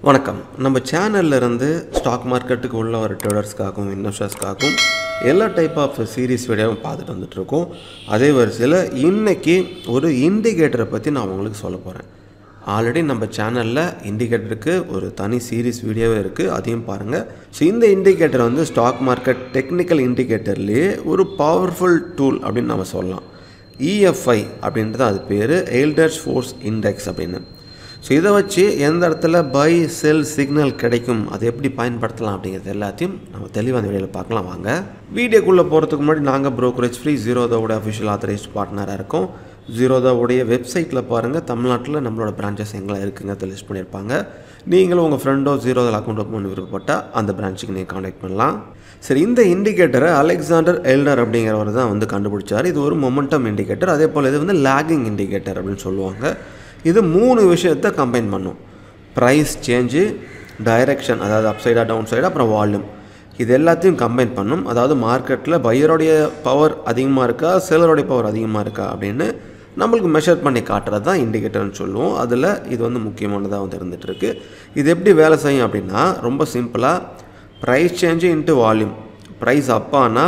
வணக்கம். நம்ம சேனல்ல இருந்து ஸ்டாக் மார்க்கெட்டுக்கு உள்ள வர ட்ரேடர்ஸ்க்காகவும் இன்வெஸ்டர்ஸ்க்காகவும் எல்லா டைப் ஆஃப் சீரிஸ் வீடியோவும் பார்த்துட்டு வந்துட்டுருக்கோம். அதே வரிசையில் இன்றைக்கி ஒரு இண்டிகேட்டரை பற்றி நான் உங்களுக்கு சொல்ல போகிறேன். ஆல்ரெடி நம்ம சேனலில் இண்டிகேட்டருக்கு ஒரு தனி சீரிஸ் வீடியோவே இருக்குது, அதையும் பாருங்கள். ஸோ இந்த இண்டிகேட்டர் வந்து ஸ்டாக் மார்க்கெட் டெக்னிக்கல் இண்டிகேட்டர்லேயே ஒரு பவர்ஃபுல் டூல் அப்படின்னு நம்ம சொல்லலாம். EFI அப்படின்றது அது பேர், எய்லர்ஸ் ஃபோர்ஸ் இண்டெக்ஸ் அப்படின்னு. ஸோ இதை வச்சு எந்த இடத்துல பை செல் சிக்னல் கிடைக்கும், அதை எப்படி பயன்படுத்தலாம் அப்படிங்கிறது எல்லாத்தையும் நம்ம தெளிவாக அந்த வீடியோவில் பார்க்கலாம். வாங்க. வீடியோக்குள்ளே போகிறதுக்கு முன்னாடி நாங்கள் ப்ரோக்கரேஜ் ஃப்ரீ ஜீரோதாவோட அஃபிஷியல் ஆத்தரைஸ்ட் பார்ட்னராக இருக்கோம். ஜீரோதாவுடைய வெப்சைட்டில் பாருங்கள், தமிழ்நாட்டில் நம்மளோட பிரான்ச்சஸ் எங்கெல்லாம் இருக்குங்கிறத லிஸ்ட் பண்ணியிருப்பாங்க. நீங்களும் உங்கள் ஃப்ரெண்டோ ஜீரோதா அக்கௌண்ட் ஓப்பன் பண்ணி விருப்பப்பட்டால் அந்த பிரான்ச்சுக்கு நீங்கள் கான்டாக்ட் பண்ணலாம். சரி, இந்த இண்டிகேட்டரை அலெக்சாண்டர் எல்டர் அப்படிங்கிறவர் தான் வந்து கண்டுபிடிச்சார். இது ஒரு மொமெண்டம் இண்டிகேட்டர், அதே போல் இது வந்து லேகிங் இண்டிகேட்டர் அப்படின்னு சொல்லுவாங்க. இது 3 விஷயத்தை கம்பைன் பண்ணும்: ப்ரைஸ் சேஞ்சு, டைரெக்ஷன் அதாவது அப் சைடாக டவுன் சைடாக, அப்புறம் வால்யூம். இது எல்லாத்தையும் கம்பைன் பண்ணும். அதாவது மார்க்கெட்டில் பையருடைய பவர் அதிகமாக இருக்கா, செல்லருடைய பவர் அதிகமாக இருக்கா அப்படின்னு நம்மளுக்கு மெஷர் பண்ணி காட்டுறது தான் இண்டிகேட்டர்னு சொல்லுவோம். அதில் இது வந்து முக்கியமானதாக வந்து இருந்துகிட்ருக்கு. இது எப்படி வேலை செய்யும் அப்படின்னா, ரொம்ப சிம்பிளாக price change into volume. Price அப்பானா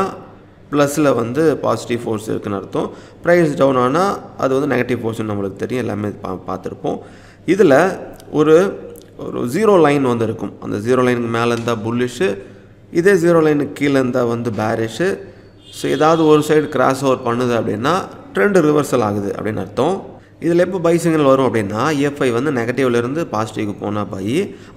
ப்ளஸில் வந்து பாசிட்டிவ் ஃபோர்ஸ் இருக்குதுன்னு அர்த்தம். ப்ரைஸ் டவுன் ஆனால் அது வந்து நெகட்டிவ் ஃபோர்ஸ்னு நம்மளுக்கு தெரியும், எல்லாமே பார்த்துருப்போம். இதில் ஒரு ஜீரோ லைன் வந்து இருக்கும். அந்த ஜீரோ லைனுக்கு மேலே இருந்தால் புல்லிஷு, இதே ஜீரோ லைனுக்கு கீழே இருந்தால் வந்து பேரிஷு. ஸோ ஏதாவது ஒரு சைடு கிராஸ் ஓவர் பண்ணுது அப்படின்னா ட்ரெண்ட் ரிவர்சல் ஆகுது அப்படின்னு அர்த்தம். இதில் எப்போ பை சிக்னல் வரும் அப்படின்னா, EFI வந்து நெகட்டிவ்லேருந்து பாசிட்டிவ்க்கு போனால் பை,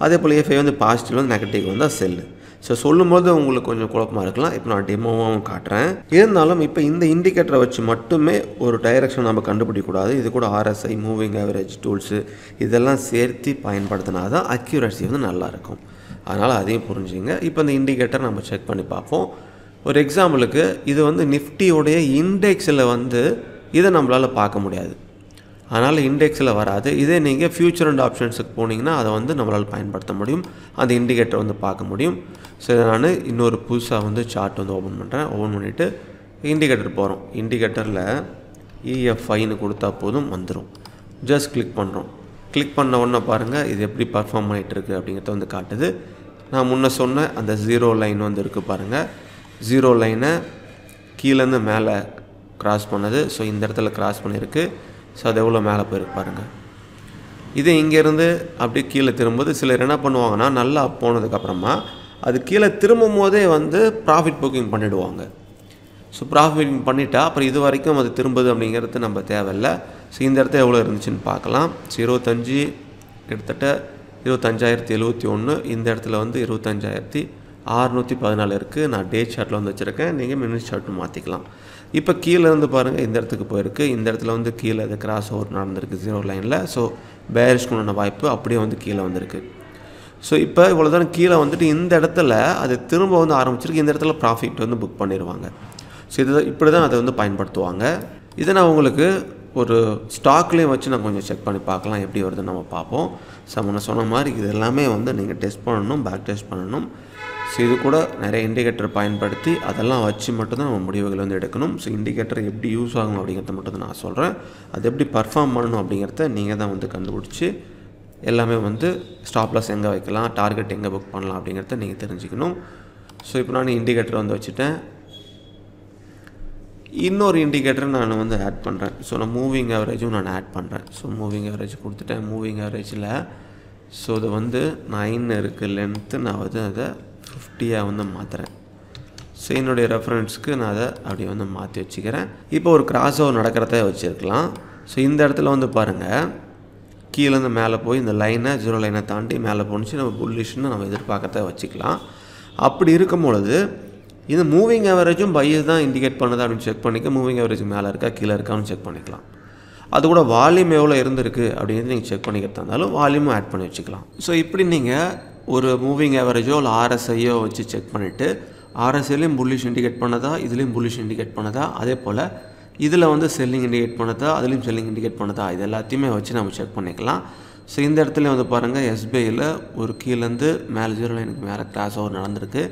அதே போல் EFI வந்து பாசிட்டிவ்லேருந்து நெகட்டிவ் வந்தால் செல்லு. ஸோ சொல்லும்போது உங்களுக்கு கொஞ்சம் குழப்பமாக இருக்கலாம். இப்போ நான் டெமோவும் காட்டுறேன். இருந்தாலும் இப்போ இந்த இண்டிகேட்டரை வச்சு மட்டுமே ஒரு டைரெக்ஷன் நம்ம கண்டுபிடிக்கக்கூடாது. இது கூட RSI, மூவிங் ஆவரேஜ் டூல்ஸு இதெல்லாம் சேர்த்து பயன்படுத்தினா தான் அக்யூரசி வந்து நல்லாயிருக்கும். அதனால் அதையும் புரிஞ்சுங்க. இப்போ இந்த இண்டிகேட்டர் நம்ம செக் பண்ணி பார்ப்போம். ஒரு எக்ஸாம்பிளுக்கு இது வந்து நிஃப்டியோடைய இண்டெக்ஸில் வந்து இதை நம்மளால் பார்க்க முடியாது, அதனால் இண்டெக்ஸில் வராது. இதே நீங்கள் ஃபியூச்சர் அண்ட் ஆப்ஷன்ஸுக்கு போனீங்கன்னா அதை வந்து நம்மளால் பயன்படுத்த முடியும், அந்த இண்டிகேட்டர் வந்து பார்க்க முடியும். ஸோ இதை நான் இன்னொரு புதுசாக வந்து சார்ட் வந்து ஓப்பன் பண்ணுறேன். ஓப்பன் பண்ணிவிட்டு இண்டிகேட்டர் போகிறோம். இண்டிகேட்டரில் EFIன்னு கொடுத்தா போதும், வந்துடும். ஜஸ்ட் கிளிக் பண்ணுறோம். கிளிக் பண்ண உடனே பாருங்கள் இது எப்படி பர்ஃபார்ம் பண்ணிகிட்டு இருக்குது அப்படிங்கிறத வந்து காட்டுது. நான் முன்ன சொன்ன அந்த ஜீரோ லைன் வந்து இருக்குது பாருங்கள். ஜீரோ லைனை கீழேருந்து மேலே கிராஸ் பண்ணது. ஸோ இந்த இடத்துல கிராஸ் பண்ணியிருக்கு. ஸோ அது எவ்வளோ மேலே போயிருக்கு பாருங்கள். இது இங்கேருந்து அப்படியே கீழே திரும்பும்போது சிலர் என்ன பண்ணுவாங்கன்னா, நல்லா போனதுக்கப்புறமா அது கீழே திரும்பும் போதே வந்து ப்ராஃபிட் புக்கிங் பண்ணிவிடுவாங்க. ஸோ ப்ராஃபிட் புக்கிங் பண்ணிட்டா அப்புறம் இது வரைக்கும் அது திரும்புது அப்படிங்கிறது நம்ம தேவையில்லை. ஸோ இந்த இடத்துல எவ்வளோ இருந்துச்சுன்னு பார்க்கலாம். ஸோ 25 கிட்டத்தட்ட 25,071. இந்த இடத்துல வந்து 25,614 இருக்குது. நான் டே சார்ட்டில் வந்து வச்சுருக்கேன், நீங்கள் மினிட் சார்ட்டும் மாற்றிக்கலாம். இப்போ கீழே இருந்து பாருங்கள் இந்த இடத்துக்கு போயிருக்கு. இந்த இடத்துல வந்து கீழே அது கிராஸ் ஓவர் நடந்திருக்கு ஜீரோ லைனில். ஸோ பேரிஷ்குண்டான வாய்ப்பு அப்படியே வந்து கீழே வந்திருக்கு. ஸோ இப்போ இவ்வளோ தூரம் கீழே வந்துட்டு இந்த இடத்துல அது திரும்ப வந்து ஆரம்பிச்சிருக்கு. இந்த இடத்துல ப்ராஃபிட் வந்து புக் பண்ணிடுவாங்க. ஸோ இது இப்படி தான் அதை வந்து பயன்படுத்துவாங்க. இதை நான் உங்களுக்கு ஒரு ஸ்டாக்லேயும் வச்சு நான் கொஞ்சம் செக் பண்ணி பார்க்கலாம் எப்படி வருதுன்னு நம்ம பார்ப்போம். ஸோ முன்ன சொன்ன மாதிரி இது எல்லாமே வந்து நீங்கள் டெஸ்ட் பண்ணணும், பேக் டெஸ்ட் பண்ணணும். ஸோ இது கூட நிறைய இண்டிகேட்டர் பயன்படுத்தி அதெல்லாம் வச்சு மட்டும்தான் நம்ம முடிவுகள் வந்து எடுக்கணும். ஸோ இண்டிகேட்டர் எப்படி யூஸ் ஆகும் அப்படிங்கிறத மட்டும் தான் நான் சொல்கிறேன். அது எப்படி பர்ஃபார்ம் பண்ணணும் அப்படிங்கிறத நீங்கள் தான் வந்து கண்டுபிடிச்சி எல்லாமே வந்து ஸ்டாப் லாஸ் எங்கே வைக்கலாம், டார்கெட் எங்கே புக் பண்ணலாம் அப்படிங்கிறத நீங்கள் தெரிஞ்சுக்கணும். ஸோ இப்போ நான் இண்டிகேட்டர் வந்து வச்சுட்டேன். இன்னொரு இண்டிகேட்டரை நான் வந்து ஆட் பண்ணுறேன். ஸோ நான் மூவிங் ஆவரேஜும் நான் ஆட் பண்ணுறேன். ஸோ மூவிங் ஆவரேஜ் கொடுத்துட்டேன். மூவிங் ஆவரேஜில் ஸோ இது வந்து 9 இருக்குது லென்த்து, நான் வந்து அதை 50 வந்து மாற்றுறேன். ஸோ என்னுடைய ரெஃபரன்ஸ்க்கு நான் அதை அப்படி வந்து மாற்றி வச்சுக்கிறேன். இப்போ ஒரு கிராஸ் ஓவர் நடக்கிறத வச்சுருக்கலாம். ஸோ இந்த இடத்துல வந்து பாருங்கள், கீழேருந்து மேலே போய் இந்த லைனை ஜீரோ லைனை தாண்டி மேலே போணுச்சு, நம்ம புல்லிஷ்னு நம்ம எதிர்பார்க்கறத வச்சுக்கலாம். அப்படி இருக்கும் பொழுது இது மூவிங் ஆவரேஜும் பையஸ் தான் இண்டிகேட் பண்ணுது அப்படின்னு செக் பண்ணிக்க. மூவிங் ஆவரேஜ் மேலே இருக்கா கீழே இருக்கான்னு செக் பண்ணிக்கலாம். அது கூட வால்யூம் எவ்வளோ இருந்திருக்கு அப்படிங்கிறது நீங்கள் செக் பண்ணிக்கிறதா இருந்தாலும் வால்யூமும் ஆட் பண்ணி வச்சுக்கலாம். ஸோ இப்படி நீங்கள் ஒரு மூவிங் ஆவரேஜோ இல்லை RSIயோ வச்சு செக் பண்ணிவிட்டு RSIலையும் புல்லிஷ் இண்டிகேட் பண்ணதா, இதுலேயும் புல்லிஷ் இண்டிகேட் பண்ணதா, அதே போல் இதில் வந்து செல்லிங் இண்டிகேட் பண்ணதா, அதுலேயும் செல்லிங் இண்டிகேட் பண்ணதா, இது எல்லாத்தையுமே வச்சு நம்ம செக் பண்ணிக்கலாம். ஸோ இந்த இடத்துல வந்து பாருங்கள், SBIயில் ஒரு கீழேருந்து மேலே ஜீரோ லைனுக்கு மேலே கிராஸ் ஓவர் நடந்திருக்கு.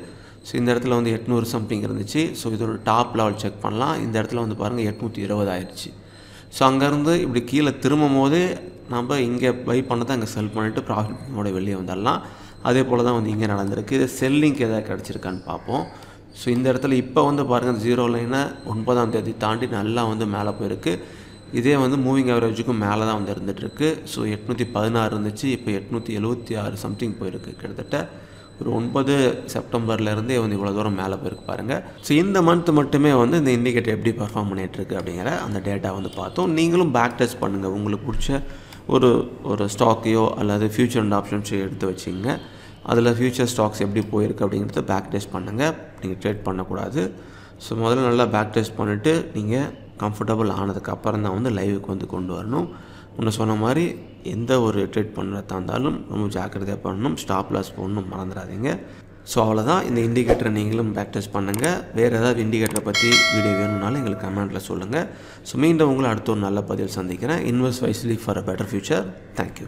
ஸோ இந்த இடத்துல வந்து 800 சம்திங் இருந்துச்சு. ஸோ இதோட டாப் லெவல் செக் பண்ணலாம். இந்த இடத்துல வந்து பாருங்கள் 820 ஆயிடுச்சு. ஸோ அங்கேருந்து இப்படி கீழே திரும்பும் போதே நம்ம இங்கே பை பண்ணதை அங்கே செல் பண்ணிவிட்டு ப்ராஃபிட் புக்கிங்கோட வெளியே வந்துடலாம். அதே போல் தான் வந்து இங்கே நடந்திருக்கு. இது செல்லிங்க்கு எதாவது கிடச்சிருக்கான்னு பார்ப்போம். ஸோ இந்த இடத்துல இப்போ வந்து பாருங்கள், 0 லைனை 9ஆம் தேதி தாண்டி நல்லா வந்து மேலே போயிருக்கு. இதே வந்து மூவிங் ஆவரேஜுக்கும் மேலே தான் வந்து இருந்துகிட்ருக்கு. ஸோ 816 இருந்துச்சு, இப்போ 876 சம்திங் போயிருக்கு. கிட்டத்தட்ட ஒரு 9 செப்டம்பர்லேருந்தே வந்து இவ்வளோ தூரம் மேலே போயிருக்கு பாருங்கள். ஸோ இந்த மந்த் மட்டுமே வந்து இந்த இண்டிகேட்டர் எப்படி பர்ஃபார்ம் பண்ணிகிட்ருக்கு அப்படிங்கிற அந்த டேட்டா வந்து பார்த்தோம். நீங்களும் பேக் டெஸ்ட் பண்ணுங்கள். உங்களுக்கு பிடிச்ச ஒரு ஸ்டாக்கையோ அல்லது ஃபியூச்சர் அண்ட் ஆப்ஷன்ஸோ எடுத்து வச்சிங்க. அதில் ஃபியூச்சர் ஸ்டாக்ஸ் எப்படி போயிருக்கு அப்படிங்கிறத பேக் டெஸ்ட் பண்ணுங்கள். நீங்கள் ட்ரேட் பண்ணக்கூடாது. ஸோ முதல்ல நல்லா பேக் டெஸ்ட் பண்ணிவிட்டு நீங்கள் கம்ஃபர்டபுள் ஆனதுக்கப்புறம் தான் வந்து லைவுக்கு வந்து கொண்டு வரணும். முன்ன சொன்ன மாதிரி எந்த ஒரு ட்ரேட் பண்ணுறதா இருந்தாலும் ரொம்ப ஜாக்கிரதையாக பண்ணணும். ஸ்டாப் லாஸ் போடணும், மறந்துடாதீங்க. ஸோ அவ்வளோதான். இந்த இண்டிகேட்டரை நீங்களும் பேக் டெஸ்ட் பண்ணுங்கள். வேறு ஏதாவது இண்டிகேட்டரை பற்றி வீடியோ வேணும்னாலும் எங்களுக்கு கமெண்ட்டில் சொல்லுங்கள். ஸோ மீண்டும் உங்களை அடுத்த ஒரு நல்ல பதிவில் சந்திக்கிறேன். Invest wisely for a better future. Thank you.